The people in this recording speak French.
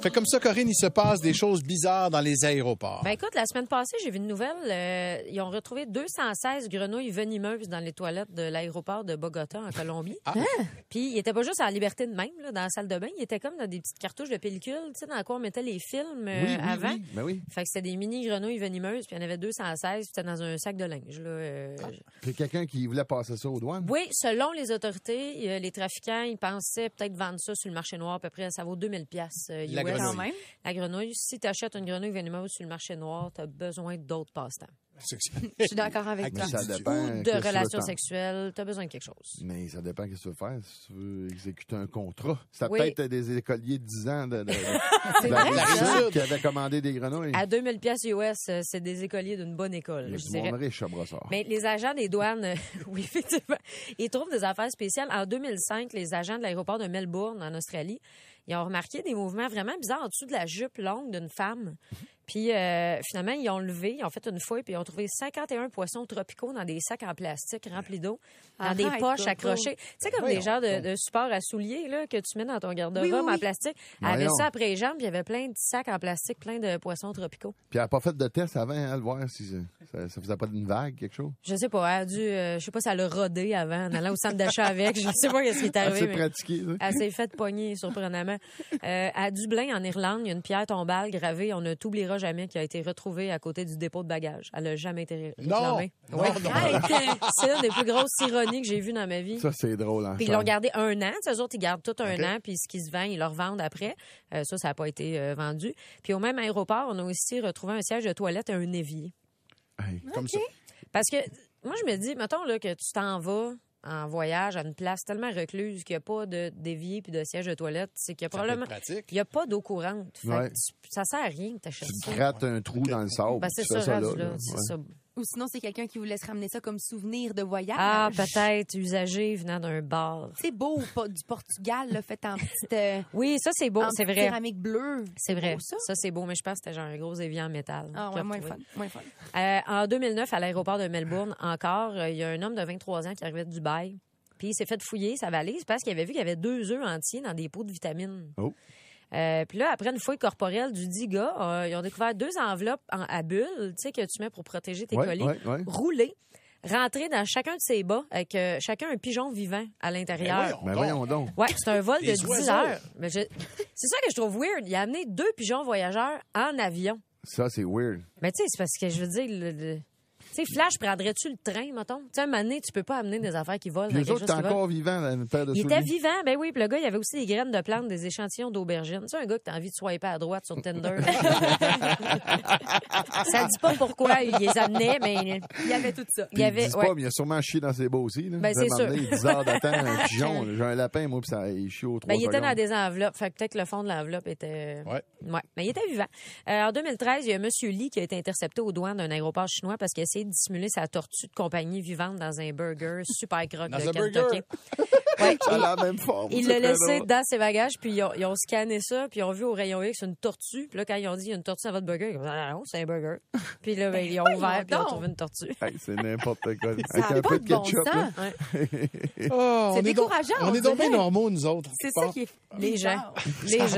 Fait comme ça, Corinne, il se passe des choses bizarres dans les aéroports. Ben écoute, la semaine passée, j'ai vu une nouvelle. Ils ont retrouvé 216 grenouilles venimeuses dans les toilettes de l'aéroport de Bogota, en Colombie. Puis, ils étaient pas juste à la liberté de même, là, dans la salle de bain. Ils étaient comme dans des petites cartouches de pellicule, tu sais, dans quoi on mettait les films avant. Oui, ben oui. Fait que c'était des mini grenouilles venimeuses, puis il y en avait 216, c'était dans un sac de linge. Là, Puis quelqu'un qui voulait passer ça aux douanes? Oui, selon les autorités, les trafiquants, ils pensaient peut-être vendre ça sur le marché noir. À peu près, ça vaut 2000 pièces US. La grenouille. Quand même. La grenouille. Si tu achètes une grenouille venimeuse sur le marché noir, tu as besoin d'autres passe-temps. Je suis d'accord avec toi. Mais ça dépend. Ou qu'est-ce de que tu veux relations faire. sexuelles, tu as besoin de quelque chose. Mais ça dépend qu'est-ce que tu veux faire. Si tu veux exécuter un contrat. C'était Oui. peut-être des écoliers de 10 ans de C'est la vrai, rive ça. sud qui avaient commandé des grenouilles. À 2000 pièces US, c'est des écoliers d'une bonne école. Il y a je du dirais. monde riche à Brossard. Mais les agents des douanes, oui, effectivement, ils trouvent des affaires spéciales. En 2005, les agents de l'aéroport de Melbourne, en Australie, ils ont remarqué des mouvements vraiment bizarres en dessous de la jupe longue d'une femme. Puis, finalement, ils ont levé, ils ont fait une fouille, puis ils ont trouvé 51 poissons tropicaux dans des sacs en plastique remplis d'eau, dans des Arrête, poches Coco. accrochées. Tu sais, comme des genres de supports à souliers là, que tu mets dans ton garde-robe Oui, oui, oui. en plastique. Elle avait Voyons. ça après les jambes, puis il y avait plein de sacs en plastique, plein de poissons tropicaux. Puis elle n'a pas fait de test avant, hein, de voir si ça faisait pas d'une vague, quelque chose. Je sais pas, elle a dû, je sais pas si elle a rodé avant, en allant au centre d'achat avec. Je sais pas ce qui est arrivé. Assez mais pratiqué, ça. Elle s'est faite pogner, surprenamment. À Dublin, en Irlande, il y a une pierre tombale gravée, on ne t'oubliera jamais, qui a été retrouvée à côté du dépôt de bagages. Elle n'a jamais été réclamée. Non, Ouais. non. C'est l'une des plus grosses ironies que j'ai vues dans ma vie. Ça, c'est drôle, hein. Puis ils l'ont gardé 1 an. Eux autres, ils gardent tout un an, puis ce qui se vend, ils le revendent après. Ça n'a pas été vendu. Puis au même aéroport, on a aussi retrouvé un siège de toilette et un évier. Hey. Comme ça. Parce que moi, je me dis, mettons là, que tu t'en vas en voyage à une place tellement recluse qu'il n'y a pas d'évier puis de siège de toilette, c'est qu'il y a Ça peut probablement... être pratique. Il n'y a pas d'eau courante. Fait Ouais. que ça sert à rien que tu achètes Tu ça. te grattes un trou dans le sable. Ben, c'est tu fais ça, rendu là. là. C'est Ouais. ça. Ou sinon, c'est quelqu'un qui vous laisse ramener ça comme souvenir de voyage. Ah, peut-être usagé venant d'un bar. C'est beau, du Portugal, là, fait en petite Oui, ça, c'est beau, en c'est petite vrai. céramique bleue. C'est vrai. beau, ça. Ça, c'est beau, mais je pense que c'était genre un gros évier en métal. Ah, qu'il ouais, a moins fun, retrouvé. moins fun. En 2009, à l'aéroport de Melbourne, encore, il y a un homme de 23 ans qui arrivait de Dubaï. Puis il s'est fait fouiller sa valise parce qu'il avait vu qu'il y avait 2 œufs entiers dans des pots de vitamines. Oh. Puis là, après une fouille corporelle du dit gars, ils ont découvert 2 enveloppes à bulles, tu sais, que tu mets pour protéger tes colis, Ouais. roulées, rentrées dans chacun de ses bas avec chacun un pigeon vivant à l'intérieur. Ben voyons donc. Ouais, c'est un vol de Des 10 oiseaux. heures. Mais c'est ça que je trouve weird. Il a amené 2 pigeons voyageurs en avion. Ça, c'est weird. Mais tu sais, c'est parce que je veux dire, tu sais, Flash, prendrais-tu le train, mettons? Tu sais, à un moment donné, tu peux pas amener des affaires qui volent Puis dans les quelque autres, chose t'es qui vole. encore vivant, là, une paire de Il souliers. était vivant, ben oui. Puis le gars, il avait aussi des graines de plantes, des échantillons d'aubergines. Tu sais, un gars que t'as envie de swiper à droite sur Tinder. Ça dit pas pourquoi il les amenait, mais Il y avait tout ça. il y avait... Dis ouais. pas, mais il a sûrement chié dans ses bas aussi. Là. Ben, c'est sûr. 10 heures d'attente, un pigeon. J'ai un lapin, moi, puis ça, il chie aux 3 Ben, il était secondes. dans des enveloppes. Fait que peut-être que le fond de l'enveloppe était... Ouais. Ouais. Mais il était vivant. En 2013, il y a M. Lee qui a été intercepté aux douanes d'un aéroport chinois parce qu'il a essayé de dissimuler sa tortue de compagnie vivante dans un burger super croque Dans de un Kentucky. burger? Ouais, Ça a la même forme. il c'est l'a très laissé drôle. dans ses bagages, puis ils ont scanné ça, puis ils ont vu au rayon X une tortue. Puis là, quand ils ont dit il y a une tortue dans votre burger, ils ont dit ah non, c'est un burger. Puis là, ben, ils ont ouvert, puis ils ont donc. trouvé une tortue. Hey, c'est n'importe quoi. Ça Avec a un pas peu de de bon ketchup. là. sens. Oh, C'est on est donc- décourageant, On on est donc bien dirait. normaux, nous autres. C'est je ça pense. qui est Les gens. bizarre. Les gens.